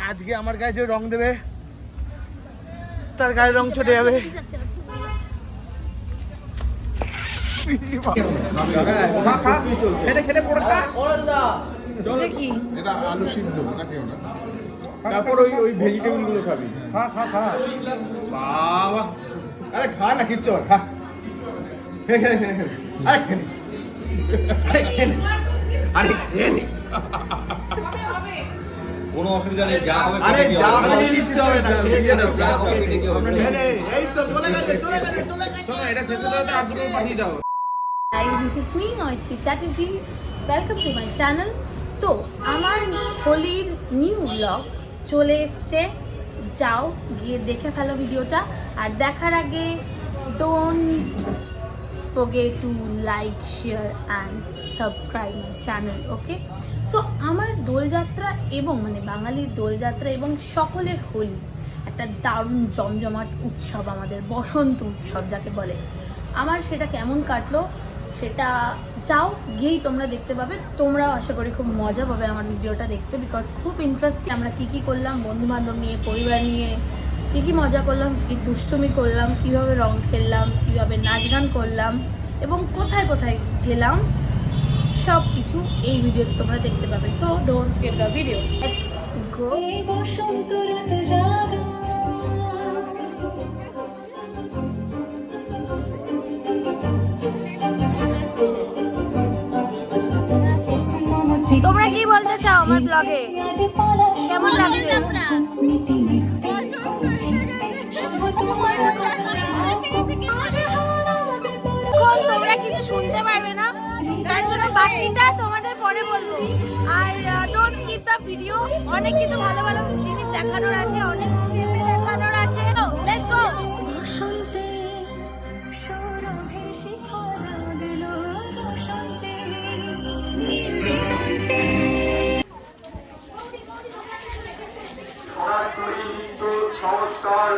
আজকে আমার গায়ে যে রং দেবে তার গায়ে রং ছুটে যাবে। এটা আলু সিদ্ধ নাকি ওটা? তারপর ওই ভেজিটেবল গুলো খাবি। খা খা খা বাবা, আরে খা না কিচ্ছু খা। আরে খেয়ে কোনো অসুবিধা নেই, যা হবে আরে যা হবে কিচ্ছু হবে না, যা হবে এই তো চলে গেছে। শোনো, এটা শেষ হতে হতে আর দুটো পাঠিয়ে দাও। Hi, this is me, Maitri Chatterjee. Welcome to my channel. তো আমার হোলির নিউ ব্লগ চলে এসছে, যাও গিয়ে দেখে ফেলো ভিডিওটা। আর দেখার আগে don't forget to like, share and subscribe my channel, okay? So আমার দোলযাত্রা এবং বাঙালির দোলযাত্রা এবং সকলের হোলি একটা দারুণ জমজমাট উৎসব, আমাদের বসন্ত উৎসব যাকে বলে। আমার সেটা কেমন কাটলো সেটা যাও গিয়েই তোমরা দেখতে পাবে। তোমরাও আশা করি খুব মজা পাবে আমার ভিডিওটা দেখতে, বিকজ খুব ইন্টারেস্টিং। আমরা কী করলাম বন্ধু বান্ধব নিয়ে, পরিবার নিয়ে কী দুষ্টুমি করলাম, কীভাবে রং খেললাম, কীভাবে নাচ গান করলাম এবং কোথায় কোথায় গেলাম, সব কিছু এই ভিডিওতে তোমরা দেখতে পাবে। So don't skip the video, let's go. তোমরা কি বলতে চাও আমার ব্লগে? কেমন লাগছে? তোমরা কিছু শুনতে পারবে না, তার জন্য বাকিটা তোমাদের পরে বলবো। আর ডোন্ট স্কিপ দ্য ভিডিও, অনেক কিছু ভালো ভালো জিনিস দেখানোর আছে, অনেক স্টেপে দেখানোর আছে। Let's go. সংস্কার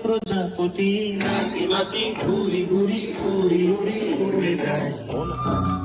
প্রজাপতি নাচি নাচি ঘুরি ঘুরি উড়ি উড়ি উড়ে যায় তোমার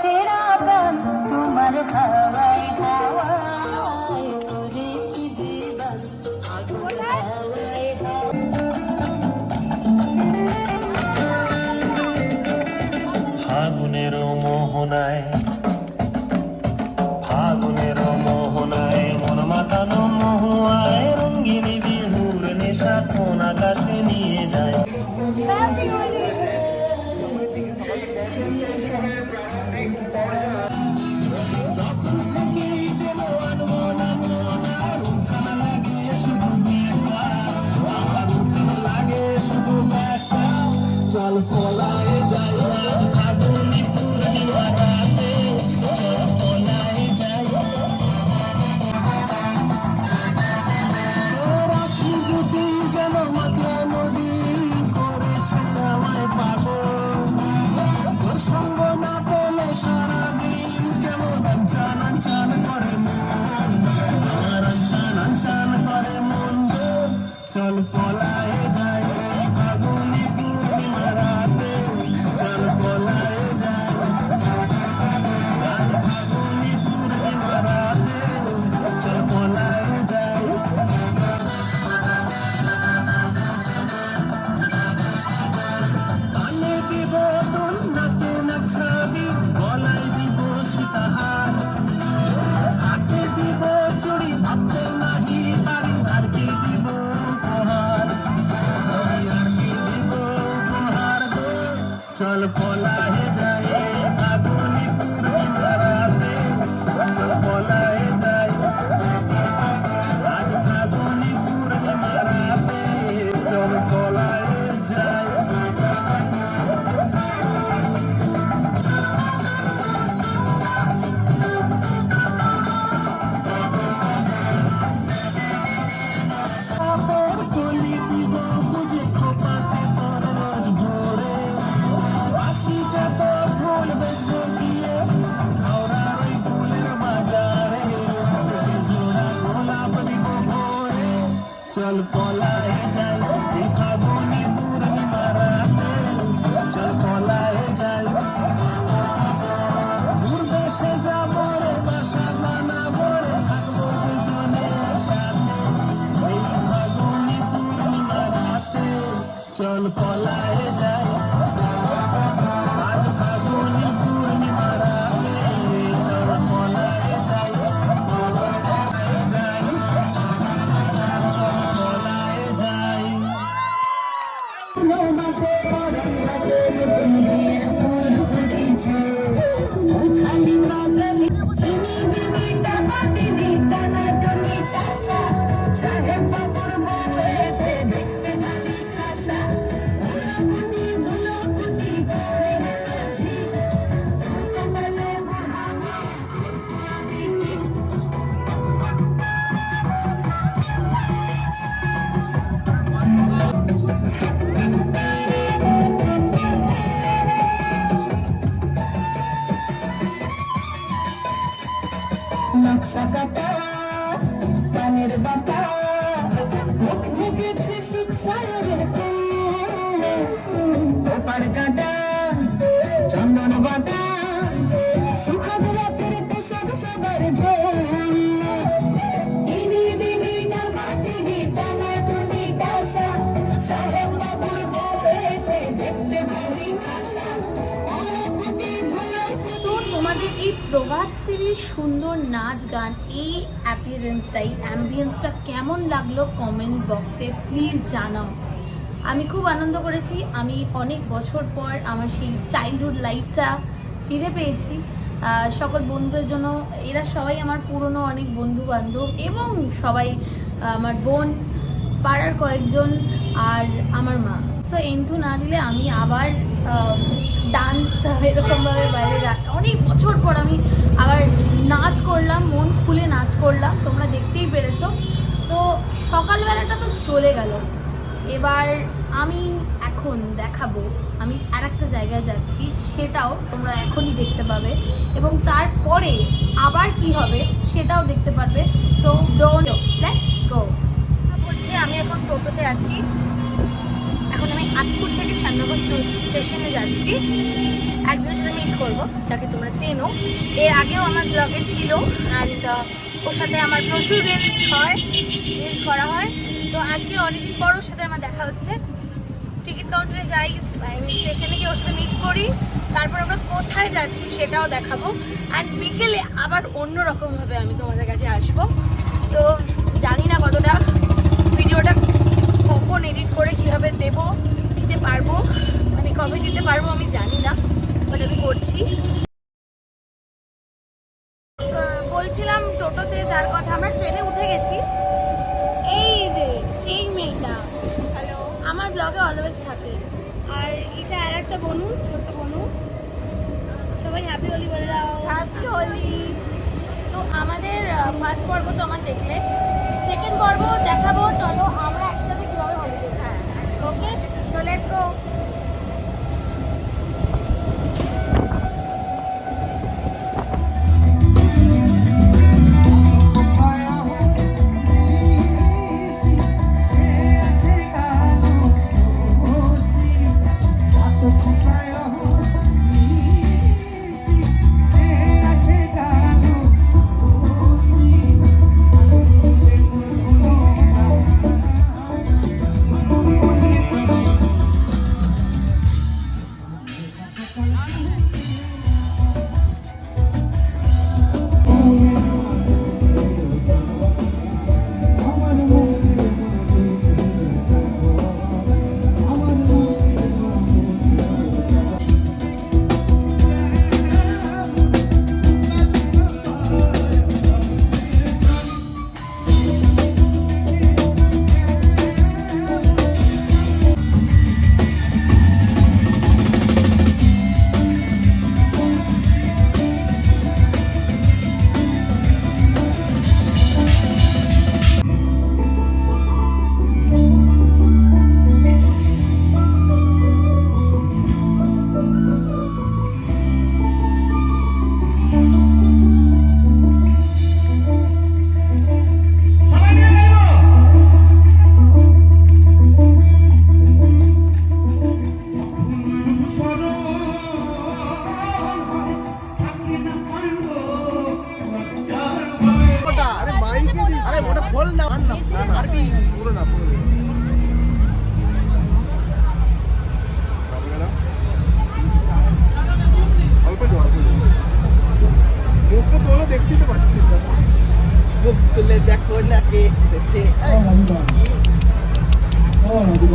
ছেঁড়া প্রাণ তোমার হাওয়ায় হাওয়ায় করেছি জীবন আগুন হাওয়ায় ফাগুনের মোহনায় ফাগুনের মোহনায় মন মাতানো মহুয়ায় রঙ্গিনী বিহুর নেশা কোন আকাশে নিয়ে যায়। চল পলায় যাই আজ ফাগুনি পূর্ণিমা রাতে, চল পলায় যাই। রাখি দুটি যেন মাতলা নদী করেছে আমায় পাগল, তোর সঙ্গ না পেলে সারাদিন কেমন আনচান আনচান করে মন, আমার আনচান আনচান করে মন। চল পলায় যাই ফাগুনি পূর্ণিমা রাতে, চল পলায় যাই আজ ফাগুনি পূর্ণিমা রাতে, চল পলায় যাই। কানে দিব তোর নাকে নাচাবি, গলায় দিব সীতাহার, হাতে দিব চুড়ি ভাবতে নাহি পারি, আর কি দিব উপহার, আর কি দিব উপহার গো। চল পলায় যাই ফাগুনি পূর্ণিমা রাতে, চল পলায় যাই আজ ফাগুনি পূর্ণিমা রাতে, চল পলায় যাই। কাপড় কলি দিব বুঝে খোপাতে তোর রোজ ভোরে, বাকি যত ফুল বেচবো গিয়ে হাওড়ার ওই ফুলের বাজারে, জোড়া গোলাপ দিব ভোরে। চল পলায় যাই এই ফাগুনি পূর্ণিমা রাতে, চল পলায় যাই। দূর দেশে যাবো রে বাসা বানাবো রে, থাকবো দুজনে একসাথে এই ফাগুনি পূর্ণিমা রাতে, চল পলায় যাই আজ ফাগুনি পূর্ণিমা রাতে, চল পলায় যাই যাই, চল পলায় যাই। মাসে পরে মাসে নতুন দিয়ে ফুল ফুটেছে, উঠালি বাজালি তিনি বিনিটা বাতি দিতা না তুমি তাসা, সাহেব বাবুর বউ এসে দেখতে ভালি খাসা, ধুলো কুটি করে হেলাছি, তোর কপালে বুড়াবে আমি কি। নকশা কাটা পানের বাতা, মুখ ঢেকেছে শিক্ষায়ের ওপার কাটা চন্দন বাটা, সুখাদ রাতের পেশাদ সবার ঝোল, ইনি বিনিটা মাটি দিতা না তুমি টাসা, সাহেব বাবুর বউ এসে দেখতে ভারী খাসা, কুটি ধুলো তো তোমাদের এই প্রভাত ফেরির সুন্দর নাচ গান, এই অ্যাম্বিয়েন্সটা কেমন লাগলো কমেন্ট বক্সে প্লিজ জানাও। আমি খুব আনন্দ করেছি, আমি অনেক বছর পর আমার সেই চাইল্ডহুড লাইফটা ফিরে পেয়েছি। সকল বন্ধুদের জন্য, এরা সবাই আমার পুরনো অনেক বন্ধু বান্ধব এবং সবাই আমার বোন, পাড়ার কয়েকজন আর আমার মা। সো এন্থু না দিলে আমি আবার ডান্স এরকমভাবে বাইরে অনেক বছর পর আমি আবার নাচ করলাম, মন খুলে নাচ করলাম, তোমরা দেখতেই পেরেছো। তো সকালবেলাটা তো চলে গেল, এবার আমি এখন দেখাবো আমি আর একটা জায়গায় যাচ্ছি, সেটাও তোমরা এখনই দেখতে পাবে এবং তারপরে আবার কি হবে সেটাও দেখতে পারবে। So don't, let's go. হচ্ছে আমি এখন টোটোতে আছি, এখন আমি আতপুর থেকে শ্যামনগর স্টেশনে যাচ্ছি। একজনের সাথে মিট করবো যাকে তোমরা চেনো, এর আগেও আমার ব্লগে ছিল অ্যান্ড ওর সাথে আমার প্রচুর রিলস করা হয়। তো আজকে অনেকদিন পর ওর সাথে আমার দেখা হচ্ছে, টিকিট কাউন্টারে যাই, স্টেশনে গিয়ে ওর সাথে মিট করি, তারপর আমরা কোথায় যাচ্ছি সেটাও দেখাবো অ্যান্ড বিকেলে আবার অন্য রকমভাবে আমি তোমাদের কাছে আসবো। তো জানি না কতটা ভিডিওটা কখন এডিট করে কীভাবে দিতে পারবো, মানে কবে দিতে পারবো আমি জানি না, বাট আমি করছি। বলছিলাম টোটোতে যার কথা, আমরা ট্রেনে উঠে গেছি। এই যে সেই মেয়েটা হ্যালো, আমার ব্লগে অলওয়েজ থাকে। আর এটা আর একটা বনু, ছোট্ট বনু। সবাই হ্যাপি হোলি বলে দাও। হ্যাপি হোলি। তো আমাদের ফার্স্ট পর্ব তো আমার দেখলে, সেকেন্ড পর্ব দেখাবো, চলো আমরা একসাথে কীভাবে হোলি দেখি। ওকে, সো লেটস গো।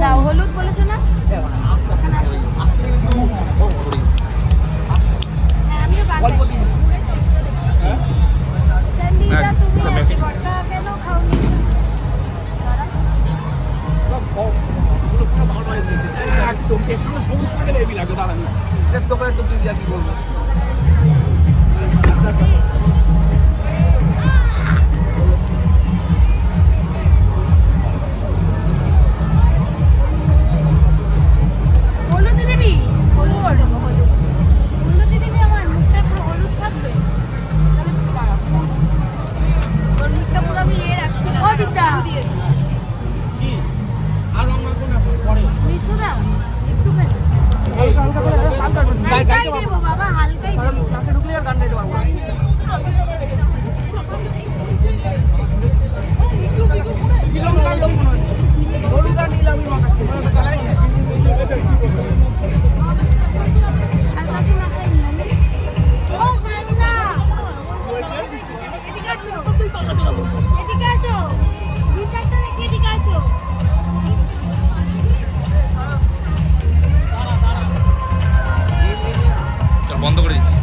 দাও, হলুদ বলেছো না? হ্যাঁ, আমিও গান গাইছি। সন্দীপা, তুমি আজকে ভর্তা কেন খাওনি? তোকে একটু দিদি আর কি বলবো। হলুদ দিবি? হলুদ দিবি, আমার মুখটা পুরো হলুদ থাকবে। তাহলে দাঁড়া, তোর মুখটা পুরো আমি রাখছি না। ও দিদা কি আর রং মাখবো না পরে মিশু দাও একটুখানি, হালকাই দেবো বাবা, হালকাই দেবো। নাকে ঢুকলে আর গান গাইতে পারবো না। শ্রীলঙ্কার লোক মনে হচ্ছে, হলুদ আর নীল আমি মাখাচ্ছি, কালাই নেই। আর বাকি মাথায় নিয়ে আমি। ও সাইমা, এদিকে আসো, এদিকে আসো, দু চারটা রেখে এদিকে আসো। বন্ধ করে দিচ্ছি।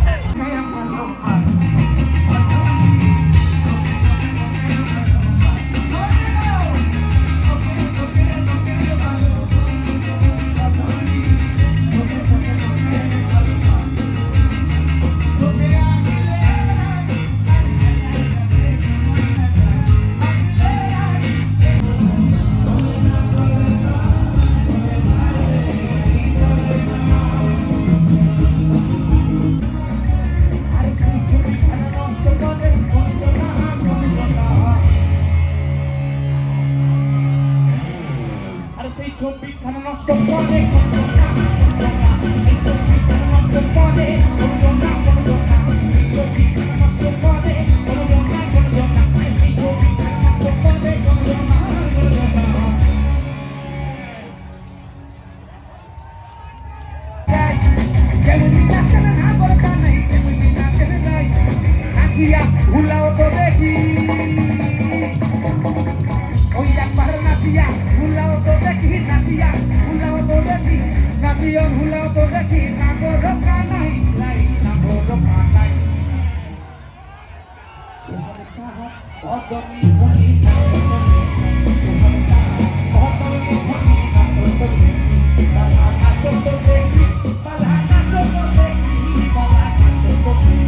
ছবিখানা নষ্ট করে জাতীয় ভুলাব দেখি নাগর কানাই লাই নাগর কানাই অদমি ভনি অদমি ভনি বালানা চোখে দেখি বালানা চোখে দেখি বালানা চোখে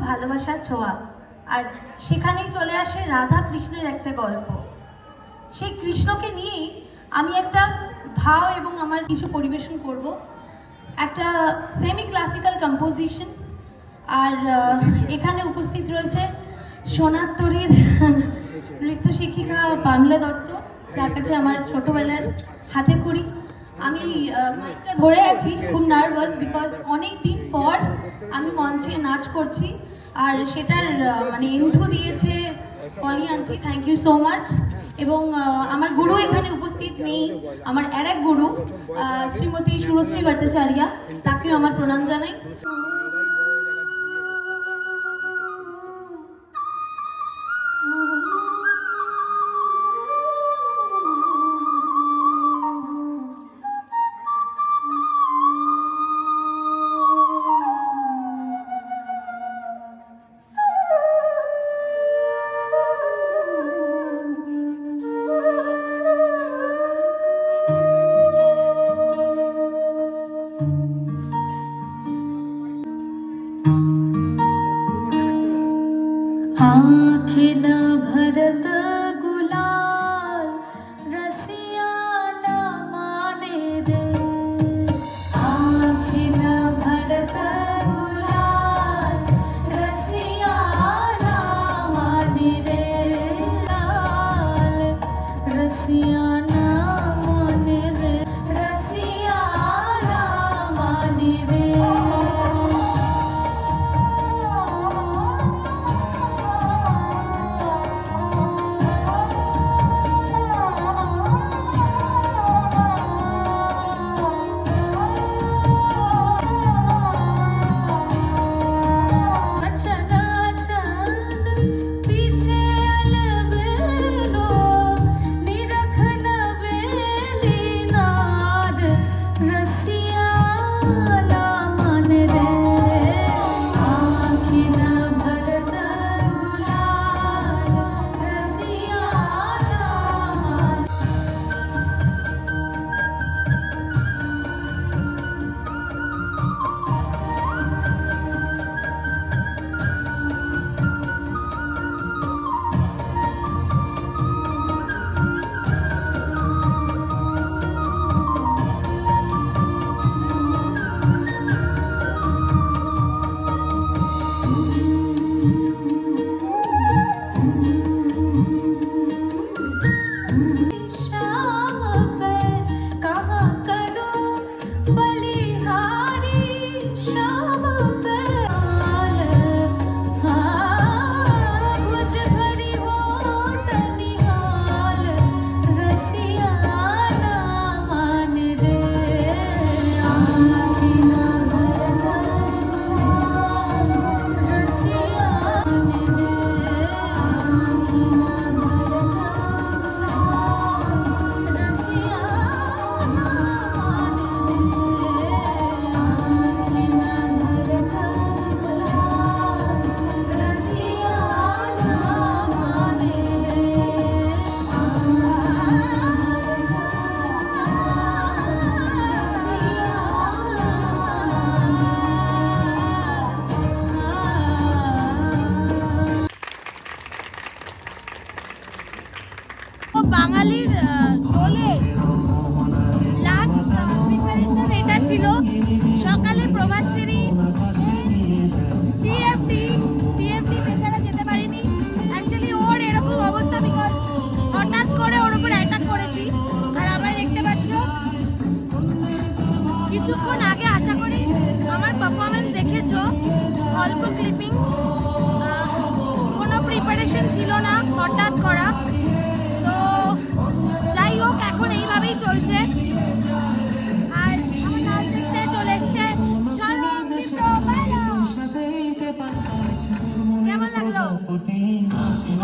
ভালোবাসার ছোঁয়া। আর সেখানেই চলে আসে রাধা কৃষ্ণের একটা গল্প। সেই কৃষ্ণকে নিয়েই আমি একটা ভাব এবং আমার কিছু পরিবেশন করব, একটা সেমি ক্লাসিক্যাল কম্পোজিশন। আর এখানে উপস্থিত রয়েছে সোনার তরীর নৃত্য শিক্ষিকা বাংলা দত্ত, যার কাছে আমার ছোটবেলার হাতে খড়ি। আমি মাইকটা ধরে আছি, খুব নার্ভাস, বিকজ অনেক দিন পর আমি মঞ্চে নাচ করছি। আর সেটার মানে ইন্থু দিয়েছে Poli aunty, thank you so much. এবং আমার গুরু এখানে উপস্থিত নেই, আমার আর এক গুরু শ্রীমতী সুরশ্রী ভট্টাচার্য, তাকেও আমার প্রণাম জানাই।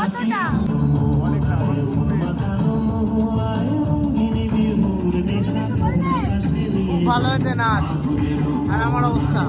কতটা? ভালো হয়েছে নাচ আর আমার অবস্থা।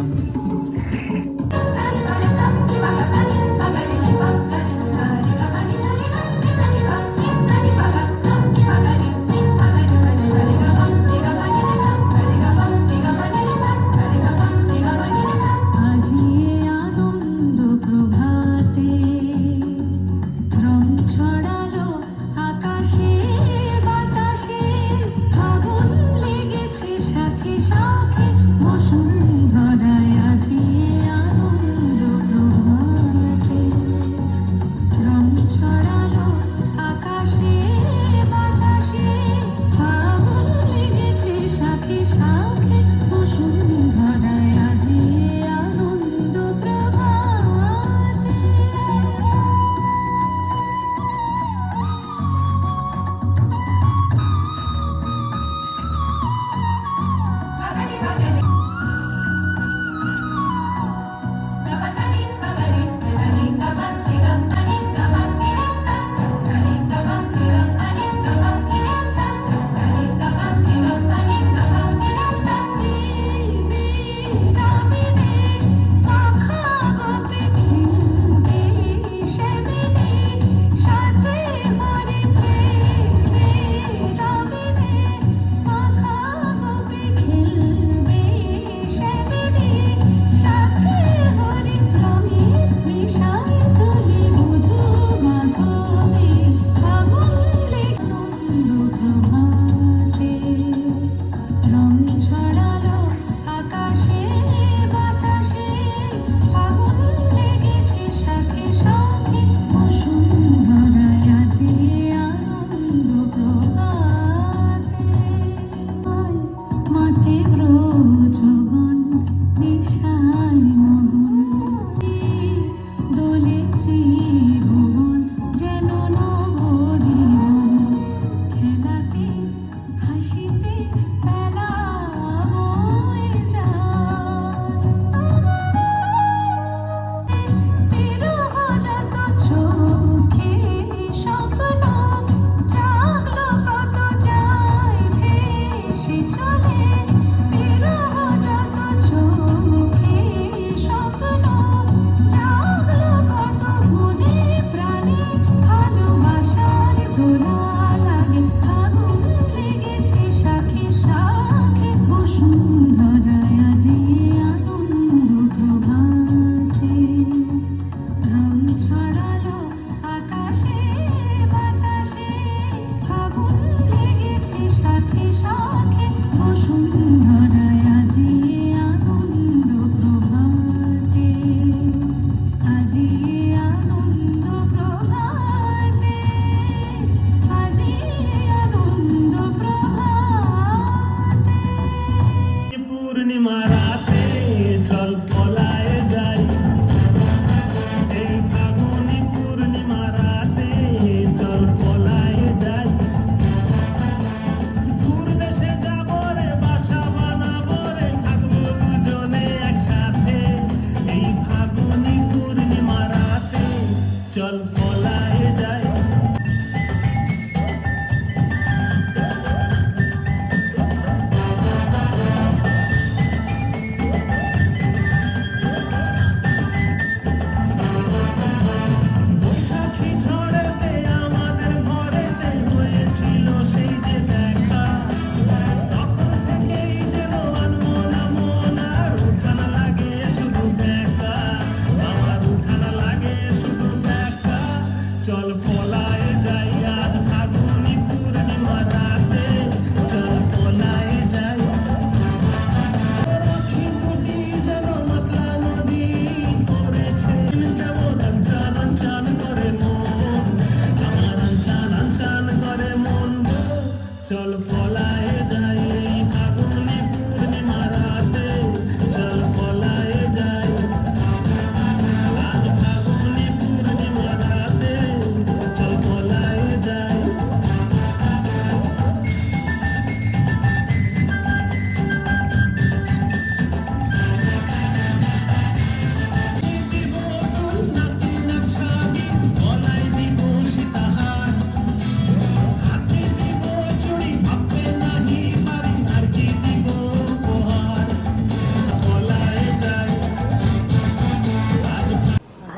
চল পলায়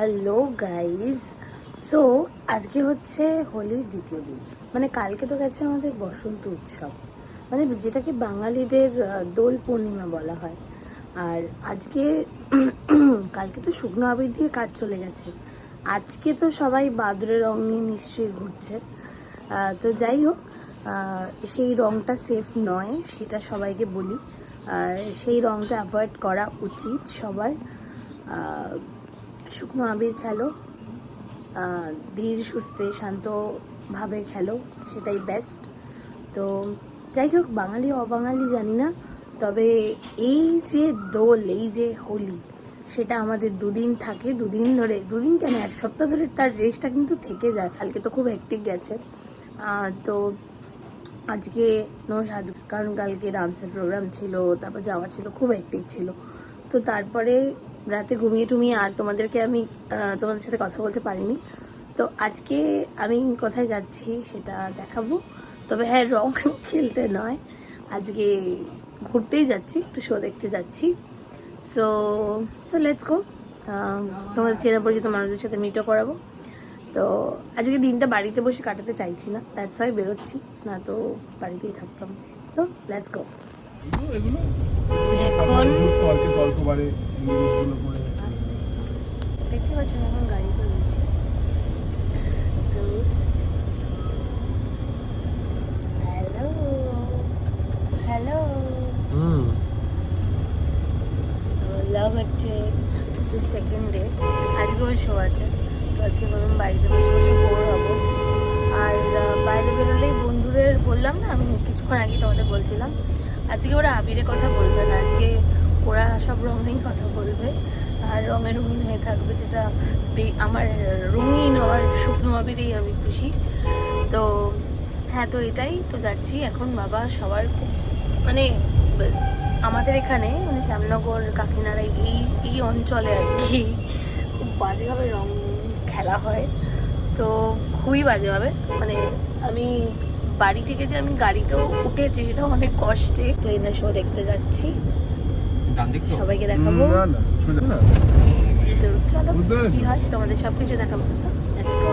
হ্যালো গাইজ, সো আজকে হচ্ছে হোলির দ্বিতীয় দিন, মানে কালকে তো গেছে আমাদের বসন্ত উৎসব, মানে যেটাকে বাঙালিদের দোল পূর্ণিমা বলা হয়। আর আজকে কালকে তো শুকনো আবির দিয়ে কাজ চলে গেছে, আজকে তো সবাই বাদুড়ের রং নিয়ে নিশ্চয়ই ঘুরছে। তো যাই হোক, সেই রংটা সেফ নয় সেটা সবাইকে বলি, সেই রংটা অ্যাভয়েড করা উচিত সবার। শুকনো আবির খেলো, ধীর সুস্থে শান্তভাবে খেলো, সেটাই বেস্ট। তো যাই হোক, বাঙালি অবাঙালি জানি না, তবে এই যে দোল, এই যে হোলি, সেটা আমাদের দুদিন থাকে, দুদিন ধরে, দুদিন কেন 1 সপ্তাহ ধরে তার রেস্টটা কিন্তু থেকে যায়। কালকে তো খুব হেক্টিক গেছে, তো আজকে কারণ কালকে ডান্সের প্রোগ্রাম ছিল, তারপর যাওয়া ছিল, খুব হেক্টিক ছিল। তো তারপরে রাতে ঘুমিয়ে টুমিয়ে আর তোমাদের সাথে কথা বলতে পারিনি। তো আজকে আমি কোথায় যাচ্ছি সেটা দেখাবো, তবে হ্যাঁ, রং খেলতে নয়, আজকে ঘুরতেই যাচ্ছি, একটু শো দেখতে যাচ্ছি। So let's go. তোমাদের চেনা পরিচিত মানুষদের সাথে মিটও করাবো। তো আজকে দিনটা বাড়িতে বসে কাটাতে চাইছি না, দ্যাটস ওয়াই বেরোচ্ছি, না তো বাড়িতেই থাকতাম। তো লেটস গো। এখন দেখতে পাচ্ছ এখন গাড়ি তো রয়েছে। তো হ্যালো লাভ হচ্ছে সেকেন্ড ডে, আজকে ওর শো আছে। তো আজকে বললাম বাড়িতে বসে বসে বোর হবো, আর বাইরে বেরোলেই বন্ধুদের বললাম না, আমি কিছুক্ষণ আগে তোমাদের বলছিলাম, আজকে ওরা আবিরের কথা বলবে না, আজকে ওরা সব রঙিন কথা বলবে, আর রঙে রঙিন হয়ে থাকবে, যেটা আমার রঙিন আর শুকনো আবিরেই আমি খুশি। তো হ্যাঁ, তো এটাই তো যাচ্ছি এখন। বাবা সবার খুব, মানে আমাদের এখানে মানে শ্যামনগর কাকিনাড়া এই অঞ্চলে আর কি খুব বাজেভাবে রং খেলা হয়, তো খুবই বাজেভাবে। মানে আমি বাড়ি থেকে যে আমি গাড়িতেও উঠেছি সেটা অনেক কষ্টে। তো এই শো দেখতে যাচ্ছি, সবাইকে দেখাবো। তো চলো কি হয় তোমাদের সবকিছু দেখাবো। Let's go.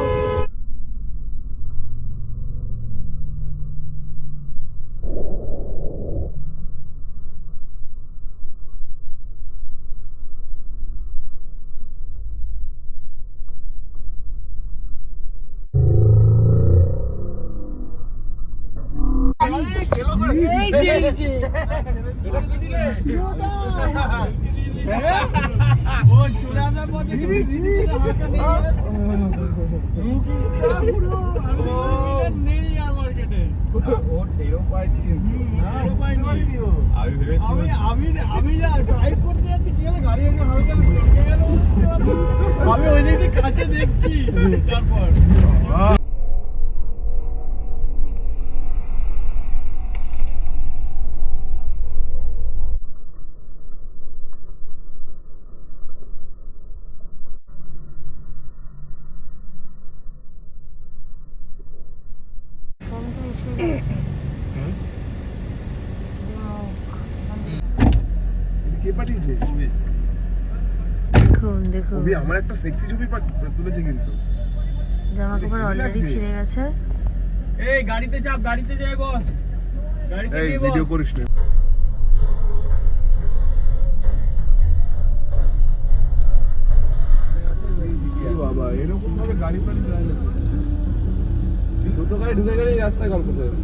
আমি ওই দিক থেকে কাছে দেখছি, তারপর দেখো আমার একটা সেক্সি ছবি তুলেছে, কিন্তু জামা কাপড় অলরেডি ছিঁড়ে গেছে। এই গাড়িতে চাপ, গাড়িতে যাই বস, গাড়িতে এই গিয়ে বস। ভিডিও করিস না। বাবা এরকম ভাবে গাড়ি পাড়ি যায় না, দুটো গাড়ি ঢুকে গেলেই রাস্তায় গল্প শেষ।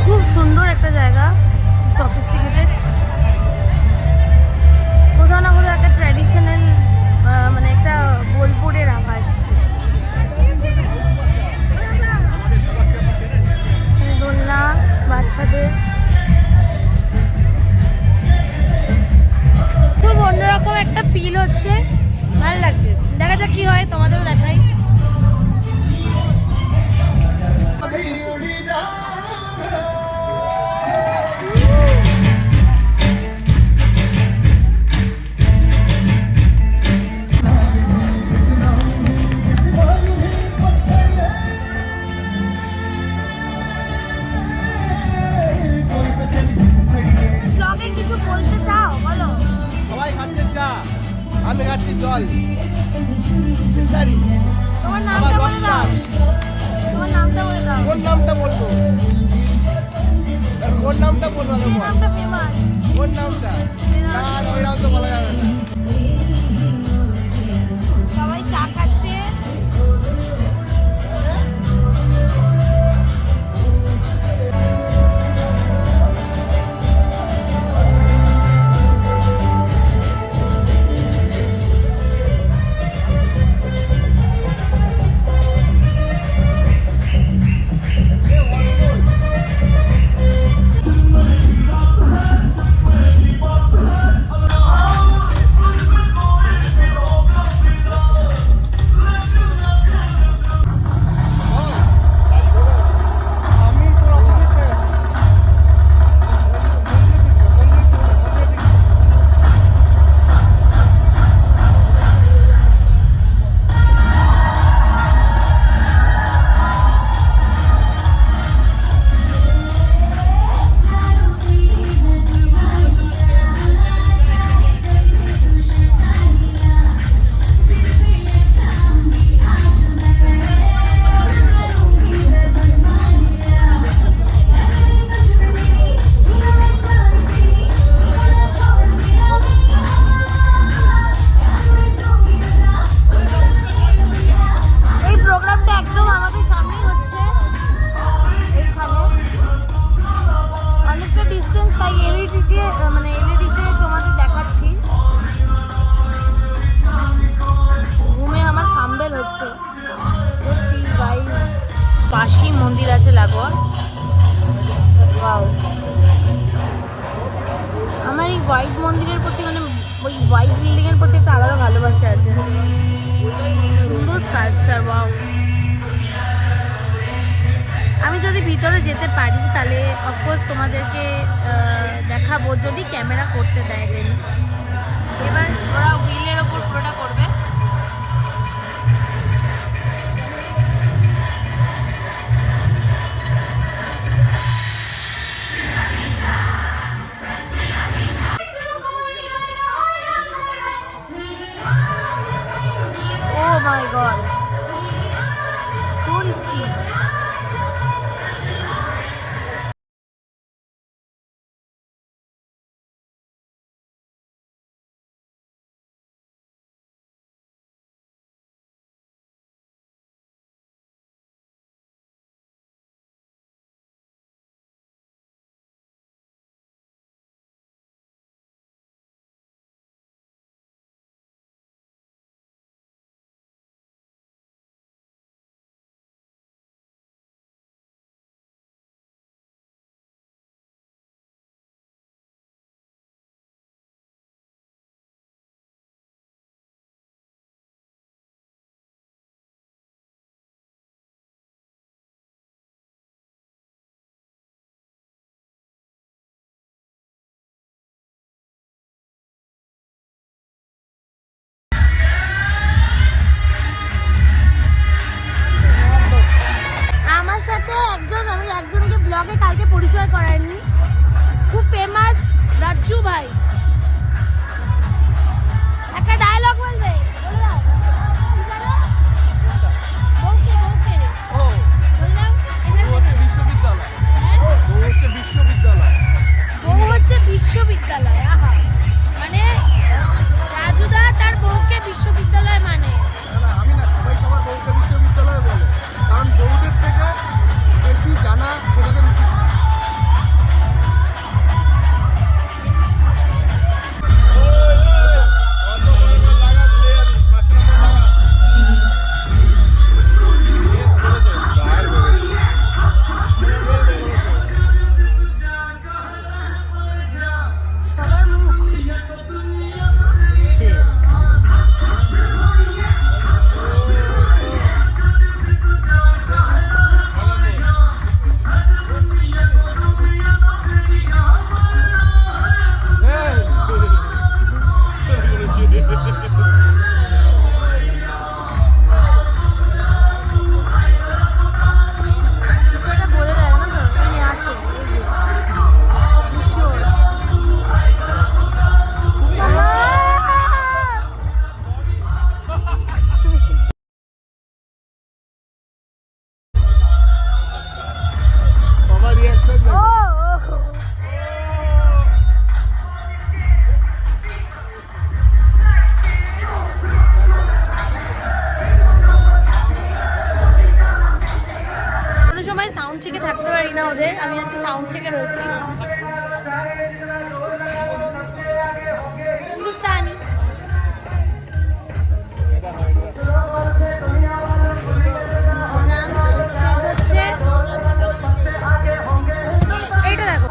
খুব সুন্দর একটা জায়গা, সফিস্টিকেটেড, কোথাও না কোথাও একটা ট্র্যাডিশনাল, মানে একটা বোলপুরের আভাস। দোলনা বাচ্চাদের, খুব অন্যরকম একটা ফিল হচ্ছে, ভালো লাগছে। দেখা যাক কি হয়, তোমাদেরও দেখাই। আমাকে কিছু বলতে চাও বলো? সবাই খাচ্ছে চা, আমি খাচ্ছি জল। সিস্টারি, তোমার আমার নামটা বলে দাও, রকস্টার। তোমার নামটা বলে দাও। কোন নামটা বলবো? কোন নামটা বলবো? এই নামটা ফেমাস। কোন নামটা? না, ওই নাম তো বলা যাবে না। সবাই চা খাচ্ছে। আমি তো অপোজিটে আছি। এই প্রোগ্রামটা একদম আমাদের সামনেই হচ্ছে, এইখানে অনেকটা ডিস্টেন্স, তাই এলইডিতে মানে এলইডিতে তোমাদের দেখাচ্ছি। ঘুমে আমার ফাম্বেল হচ্ছে। পাশেই মন্দির আছে লাগোয়া। ওয়াও, আমার এই হোয়াইট মন্দিরের প্রতি মানে ওই হোয়াইট বিল্ডিং এর প্রতি একটা আলাদা ভালোবাসা আছে। সুন্দর স্কাল্পচার, ওয়াও। আমি যদি ভিতরে যেতে পারি তাহলে অফকোর্স তোমাদেরকে দেখাবো, যদি ক্যামেরা করতে দেয়। দেন এবার ওরা হুইলের ওপর পুরোটা করবে। Oh my god, so risky. আমার সাথে আমি একজনকে ব্লগে কালকে পরিচয় করাইনি, খুব ফেমাস রাজ্জু ভাই। একটা ডায়লগ বলবে, বলে দাও। কি বলো? বউকে বউকে ও, বলে দাও। এখানে ও হচ্ছে বিশ্ববিদ্যালয়। হ্যাঁ? ও হচ্ছে বিশ্ববিদ্যালয়। বউ হচ্ছে বিশ্ববিদ্যালয়। আহা, মানে রাজুদা তার বউকে বিশ্ববিদ্যালয় মানে। না না, আমি না, সবাই সবার বউকে বিশ্ববিদ্যালয় বলে, কারণ বউদের থেকে বেশি জানা ছেলেদের উচিত। সবার পোশাকে রয়েছি। হিন্দুস্তানি। সেট হচ্ছে এইটা দেখো।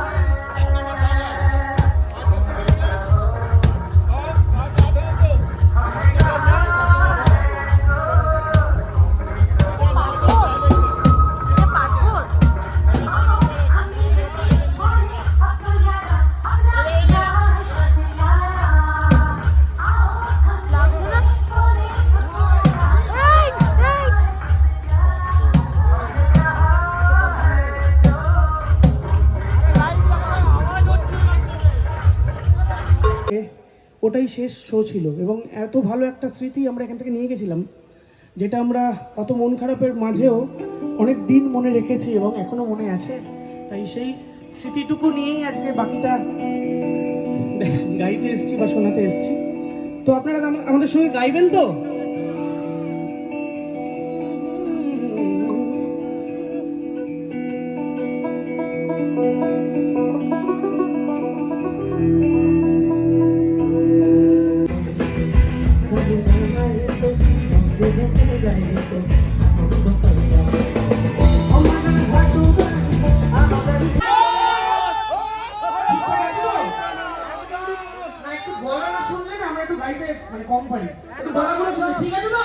ওটাই শেষ শো ছিল এবং এত ভালো একটা স্মৃতি আমরা এখান থেকে নিয়ে গেছিলাম, যেটা আমরা অত মন খারাপের মাঝেও অনেক দিন মনে রেখেছি এবং এখনো মনে আছে। তাই সেই স্মৃতিটুকু নিয়েই আজকে বাকিটা গাইতে এসেছি বা শোনাতে এসেছি। তো আপনারা আমাদের সঙ্গে গাইবেন তো? একটু গলা শুনলে না আমরা একটু গাইতে মানে কম পারি, একটু গলাগুলো শুনলে ঠিক আছে তো?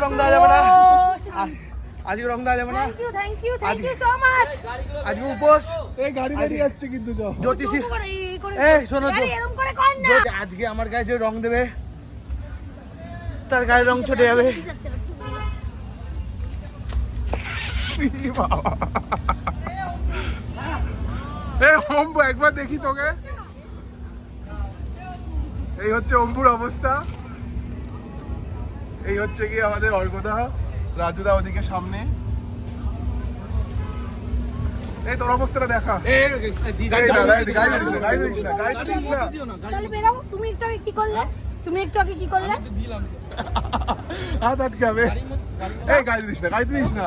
রং দেওয়া যাবে না আজকে, রং দেওয়া যাবে না থ্যাংক ইউ সো মাচ। আজকে উপোস। এই গাড়ি বেরিয়ে যাচ্ছে কিন্তু জ্যোতিষী এই শোনো তো, এরকম করে কর না। আজকে আমার গায়ে যে রং দেবে তার গায়ের রং ছুটে যাবে। অম্বু একবার দেখি তোকে। এই হচ্ছে অম্বুর অবস্থা। এই হচ্ছে কি আমাদের অর্ঘদা, রাজুদা ওদিকে সামনে। এই তোর অবস্থাটা দেখা। তাহলে বেরাও। তুমি একটু আগে কি করলে? হাত আটকাবে। এই গাড়িতে দিস না, গাড়িতে দিস না,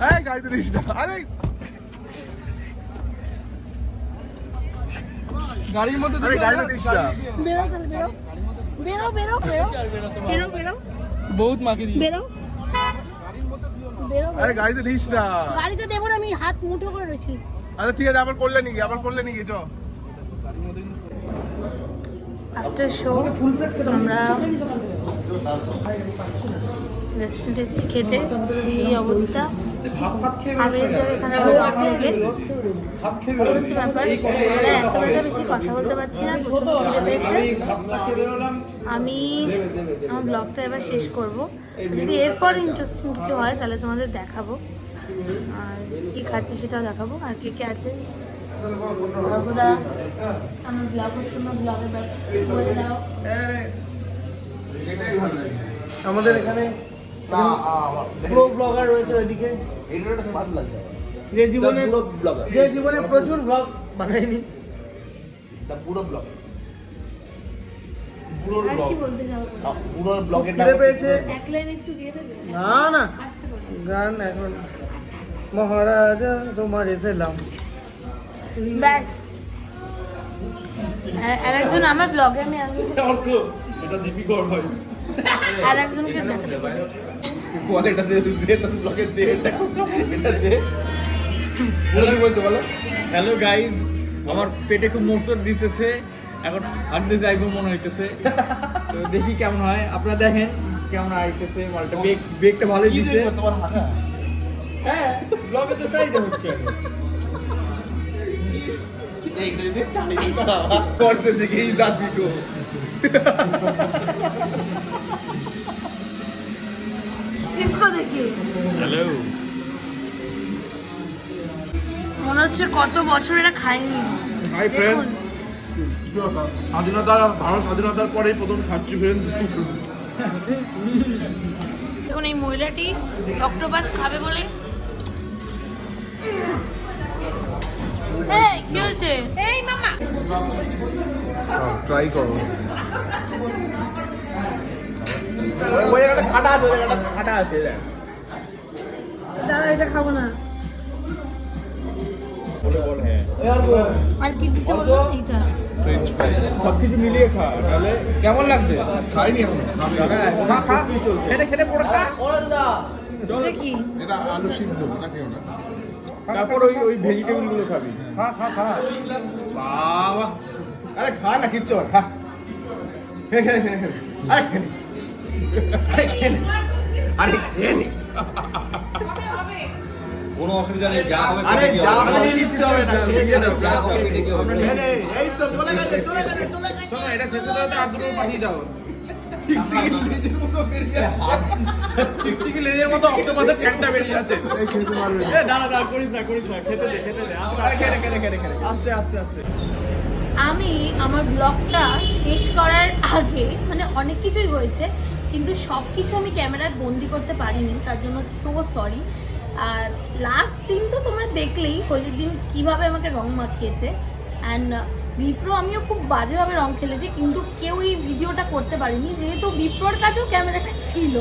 এই গাড়িতে দিস না। আরে গাড়ির মধ্যে আরে গাড়িতে দিস না। বেরাও, তাহলে বেরাও। বহুত মাকে দিয়ে বেরাও। আরে গাড়িতে দিস না। গাড়িতে দেবো না, আমি হাত মুঠো করে রয়েছি। আচ্ছা ঠিক আছে, আবার করলে নাকি চ। আফটার শো আমরা রেস্টুরেন্টে এসেছি খেতে। এই অবস্থা, আমেরিকার এখানে ভাত লেগে এই হচ্ছে ব্যাপার। এত ব্যথা, বেশি কথা বলতে পারছি না, প্রচুর খিদে পেয়েছে। আমি আমার ব্লগটা এবার শেষ করব। যদি এরপর ইন্টারেস্টিং কিছু হয় তাহলে তোমাদের দেখাবো, আর কি খাচ্ছি সেটাও দেখাবো, আর কে আছে। সর্বদা আমার ব্লগ হচ্ছে না, ব্লগের বলে দাও। আমাদের এখানে প্রো ব্লগার রয়েছে ওইদিকে, যে জীবনে প্রচুর ব্লগ বানায়নি। আর কি বলতে চাও? খিদে পেয়েছে। এক লাইন একটু দিয়ে দেবে? না আসতে পারো। গান এখন মহারাজা তোমার এসেলাম। ব্যাস। আর একজন আমার ব্লগে আমি এটা দীপিকর হয়। আর একজনকে দেখাতে পারি। হ্যালো গাইজ, আমার পেটে খুব মোস্টর দিতেছে, এখন হাঁটতে যাইবো মনে হইতেছে। তো দেখি কেমন হয়, আপনারা দেখেন কেমন আইতেছে। মালটা বেগটা ভালোই দিচ্ছে। হ্যাঁ, ব্লগে তো তাই হচ্ছে। করছে দেখে এই যাবি গো। इसको देखिए। হ্যালো, মনে হচ্ছে কত বছর এটা খাইনি। হাই দেখুন। ফ্রেন্ডস, স্বাধীনতা ভারত স্বাধীনতার পরেই প্রথম খাচ্ছি ফ্রেন্ডস। এখন এই মহিলাটি অক্টোপাস খাবে বলে এই কি হয়েছে? এই মামা ট্রাই করো। ওই জায়গাটা খাটা আছে, ওই জায়গাটা খাটা আছে। দাদা এটা খাবো না। আর কি দিতে বলবো? এইটা ফ্রেঞ্চ ফ্রাই সবকিছু মিলিয়ে খা, তাহলে কেমন লাগছে? খাইনি এখন, খাবি। খা খা, খেটে খেটে পড়ে খা। এটা কি? এটা আলু সিদ্ধ, ওটা কেউ না। তারপর ওই ওই ভেজিটেবল গুলো খাবি। খা খা খা। বাবা, আরে খা না, কিচ্ছু খা। আরে খেয়ে নে। আরে খেয়ে নে। কোনো অসুবিধা নেই, যা হবে আরে পেটে যা হবে। হবে কিচ্ছু হবে না, খেয়ে নে। যা হবে পেটে হবে। খেয়ে নে। এই তো চলে গেছে। শোনো, এটা শেষ হতে হতে আর দুটো পাঠিয়ে দাও। নিজের মতো বেরিয়ে আসছে। চিকচিকি লেজের মতো অক্টোপাসের ঠ্যাংটা বেরিয়ে আছে। এই খেতে পারবে এ দাঁড়া দাঁড়া, করিস না করিস না, খেতে দে খেতে দে। আরে খেয়ে নে। আস্তে আস্তে আস্তে। আমি আমার ব্লগটা শেষ করার আগে মানে অনেক কিছুই হয়েছে, কিন্তু সব কিছু আমি ক্যামেরায় বন্দি করতে পারিনি, তার জন্য সো সরি। আর লাস্ট দিন তো তোমরা দেখলেই, হোলির দিন কিভাবে আমাকে রং মাখিয়েছে। অ্যান্ড বিপ্রো আমিও খুব বাজেভাবে রং খেলেছি, কিন্তু কেউ এই ভিডিওটা করতে পারিনি, যেহেতু বিপ্রোর কাছেও ক্যামেরাটা ছিল।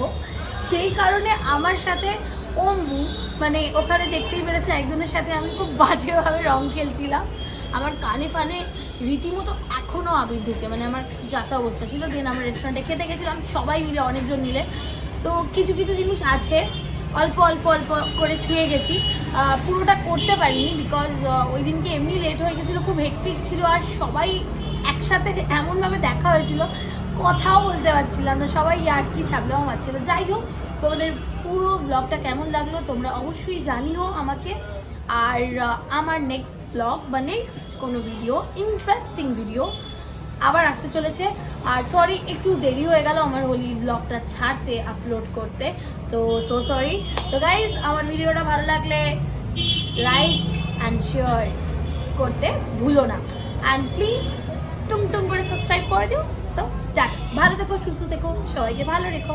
সেই কারণে আমার সাথে অম্বু মানে ওখানে দেখতেই পেরেছে একজনের সাথে আমি খুব বাজেভাবে রং খেলছিলাম। আমার কানে ফানে রীতিমতো এখনও আবির ঢুকে, মানে আমার যাতা অবস্থা ছিল। দেন আমরা রেস্টুরেন্টে খেতে গেছিলাম সবাই মিলে, অনেকজন মিলে। তো কিছু কিছু জিনিস আছে অল্প অল্প অল্প করে ছুঁয়ে গেছি, পুরোটা করতে পারিনি বিকজ ওই দিনকে এমনি লেট হয়ে গেছিলো, খুব হেক্টিক ছিল। আর সবাই একসাথে এমনভাবে দেখা হয়েছিল, কথাও বলতে পারছিলাম না, সবাই আর কি ছাগলাও মারছিল। যাই হোক, তোমাদের পুরো ব্লগটা কেমন লাগলো তোমরা অবশ্যই জানিও আমাকে। আর আমার নেক্সট ব্লগ বা নেক্সট কোনো ভিডিও, ইন্টারেস্টিং ভিডিও আবার আসতে চলেছে। আর সরি একটু দেরি হয়ে গেল আমার হোলির ব্লগটা ছাড়তে, আপলোড করতে, তো সো সরি। তো গাইজ, আমার ভিডিওটা ভালো লাগলে লাইক অ্যান্ড শেয়ার করতে ভুলো না। অ্যান্ড প্লিজ টুম করে সাবস্ক্রাইব করে দিও। সো টাটা, ভালো থেকো, সুস্থ থেকো, সবাইকে ভালো রেখো।